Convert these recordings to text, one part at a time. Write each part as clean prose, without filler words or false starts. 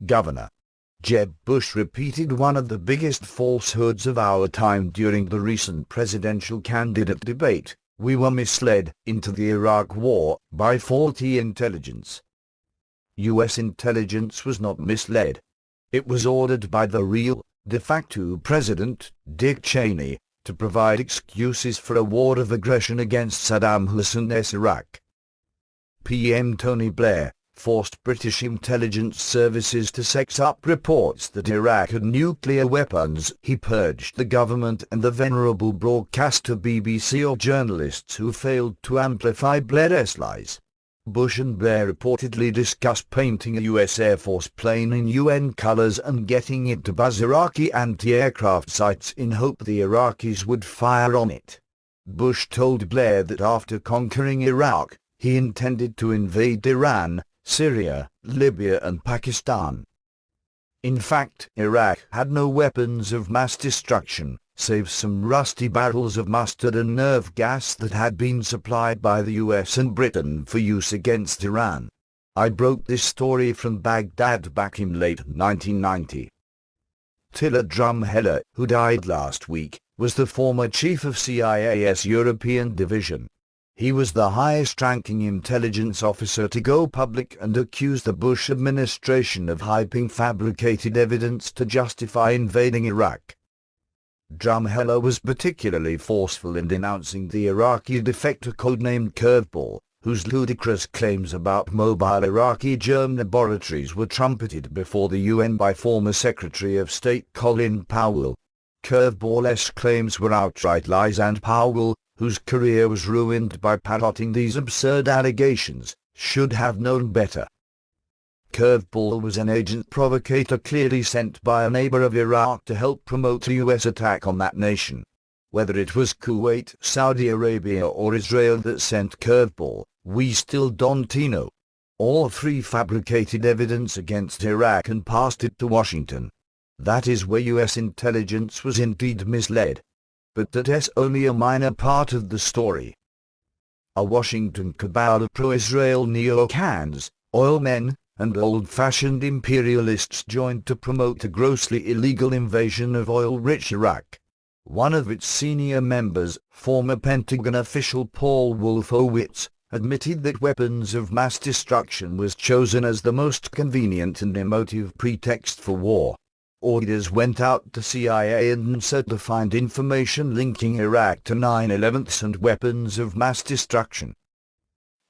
Governor Jeb Bush repeated one of the biggest falsehoods of our time during the recent presidential candidate debate: we were misled into the Iraq war by faulty intelligence. U.S. intelligence was not misled. It was ordered by the real, de facto President, Dick Cheney, to provide excuses for a war of aggression against Saddam Hussein's Iraq. PM Tony Blair forced British intelligence services to sex up reports that Iraq had nuclear weapons. He purged the government and the venerable broadcaster BBC of journalists who failed to amplify Blair's lies. Bush and Blair reportedly discussed painting a U.S. Air Force plane in UN colors and getting it to buzz Iraqi anti-aircraft sites in hope the Iraqis would fire on it. Bush told Blair that after conquering Iraq, he intended to invade Iran, Syria, Libya and Pakistan. In fact, Iraq had no weapons of mass destruction, save some rusty barrels of mustard and nerve gas that had been supplied by the US and Britain for use against Iran. I broke this story from Baghdad back in late 1990. Tiller Drumheller, who died last week, was the former chief of CIA's European division. He was the highest-ranking intelligence officer to go public and accuse the Bush administration of hyping fabricated evidence to justify invading Iraq. Drumheller was particularly forceful in denouncing the Iraqi defector codenamed Curveball, whose ludicrous claims about mobile Iraqi germ laboratories were trumpeted before the UN by former Secretary of State Colin Powell. Curveball's claims were outright lies, and Powell, whose career was ruined by parroting these absurd allegations, should have known better. Curveball was an agent provocateur clearly sent by a neighbor of Iraq to help promote a U.S. attack on that nation. Whether it was Kuwait, Saudi Arabia or Israel that sent Curveball, we still don't know. All three fabricated evidence against Iraq and passed it to Washington. That is where U.S. intelligence was indeed misled. But that's only a minor part of the story. A Washington cabal of pro-Israel neocons, oil men, and old-fashioned imperialists joined to promote a grossly illegal invasion of oil-rich Iraq. One of its senior members, former Pentagon official Paul Wolfowitz, admitted that weapons of mass destruction was chosen as the most convenient and emotive pretext for war. Orders went out to CIA and NSA to find information linking Iraq to 9/11s and weapons of mass destruction.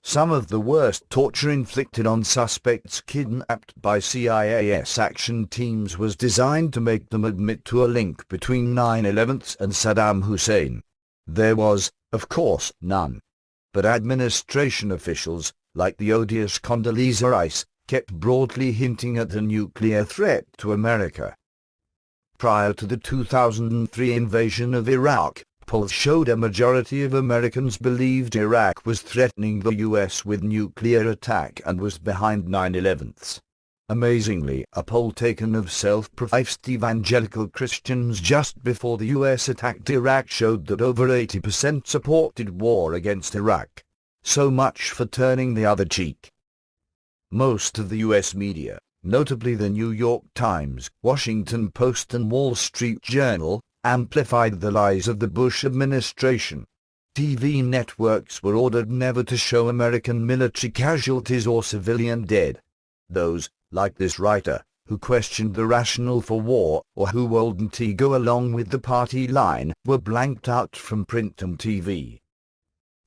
Some of the worst torture inflicted on suspects kidnapped by CIA's action teams was designed to make them admit to a link between 9/11s and Saddam Hussein. There was, of course, none. But administration officials, like the odious Condoleezza Rice, kept broadly hinting at a nuclear threat to America. Prior to the 2003 invasion of Iraq, polls showed a majority of Americans believed Iraq was threatening the U.S. with nuclear attack and was behind 9/11s. Amazingly, a poll taken of self-professed evangelical Christians just before the U.S. attacked Iraq showed that over 80% supported war against Iraq. So much for turning the other cheek. Most of the U.S. media, notably the New York Times, Washington Post and Wall Street Journal, amplified the lies of the Bush administration. TV networks were ordered never to show American military casualties or civilian dead. Those, like this writer, who questioned the rationale for war, or who wouldn't go along with the party line, were blanked out from print and TV.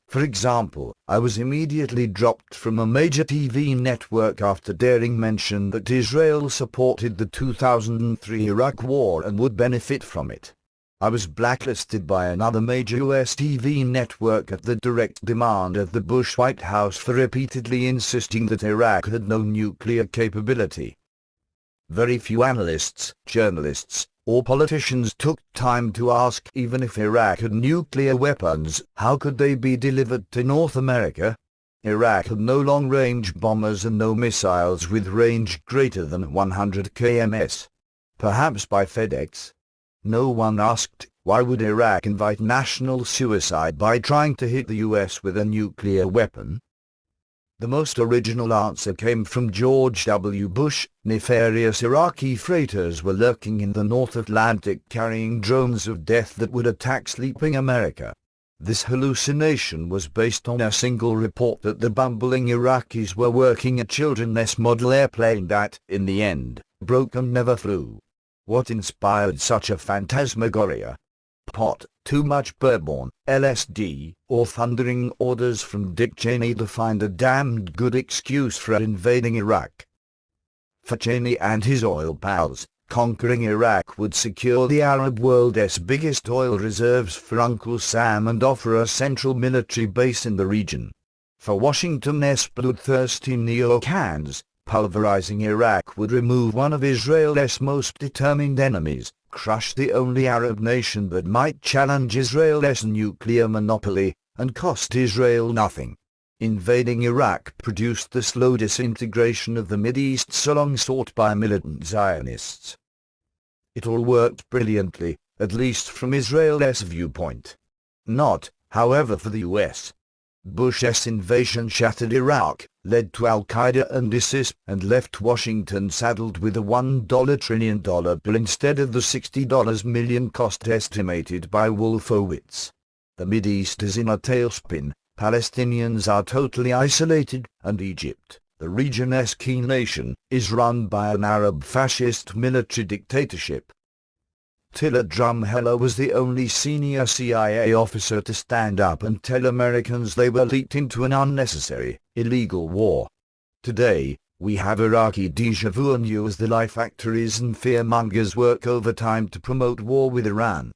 For example, I was immediately dropped from a major TV network after daring mention that Israel supported the 2003 Iraq war and would benefit from it. I was blacklisted by another major U.S. TV network at the direct demand of the Bush White House for repeatedly insisting that Iraq had no nuclear capability. Very few analysts, journalists, or politicians took time to ask, even if Iraq had nuclear weapons, how could they be delivered to North America? Iraq had no long-range bombers and no missiles with range greater than 100 km. Perhaps by FedEx. No one asked, why would Iraq invite national suicide by trying to hit the U.S. with a nuclear weapon? The most original answer came from George W. Bush. Nefarious Iraqi freighters were lurking in the North Atlantic carrying drones of death that would attack sleeping America. This hallucination was based on a single report that the bumbling Iraqis were working a children's model airplane that, in the end, broke and never flew. What inspired such a phantasmagoria? Pot, too much bourbon, LSD, or thundering orders from Dick Cheney to find a damned good excuse for invading Iraq. For Cheney and his oil pals, conquering Iraq would secure the Arab world's biggest oil reserves for Uncle Sam and offer a central military base in the region. For Washington's bloodthirsty neocons, pulverizing Iraq would remove one of Israel's most determined enemies, crush the only Arab nation that might challenge Israel's nuclear monopoly, and cost Israel nothing. Invading Iraq produced the slow disintegration of the Mideast so long sought by militant Zionists. It all worked brilliantly, at least from Israel's viewpoint. Not, however, for the US. Bush's invasion shattered Iraq, led to Al-Qaeda and ISIS, and left Washington saddled with a $1 trillion bill instead of the $60 million cost estimated by Wolfowitz. The Mideast is in a tailspin, Palestinians are totally isolated, and Egypt, the region's key nation, is run by an Arab fascist military dictatorship. Tilla Drumheller was the only senior CIA officer to stand up and tell Americans they were leaked into an unnecessary, illegal war. Today, we have Iraqi déjà vu and you as the lie factories and fearmongers work overtime to promote war with Iran.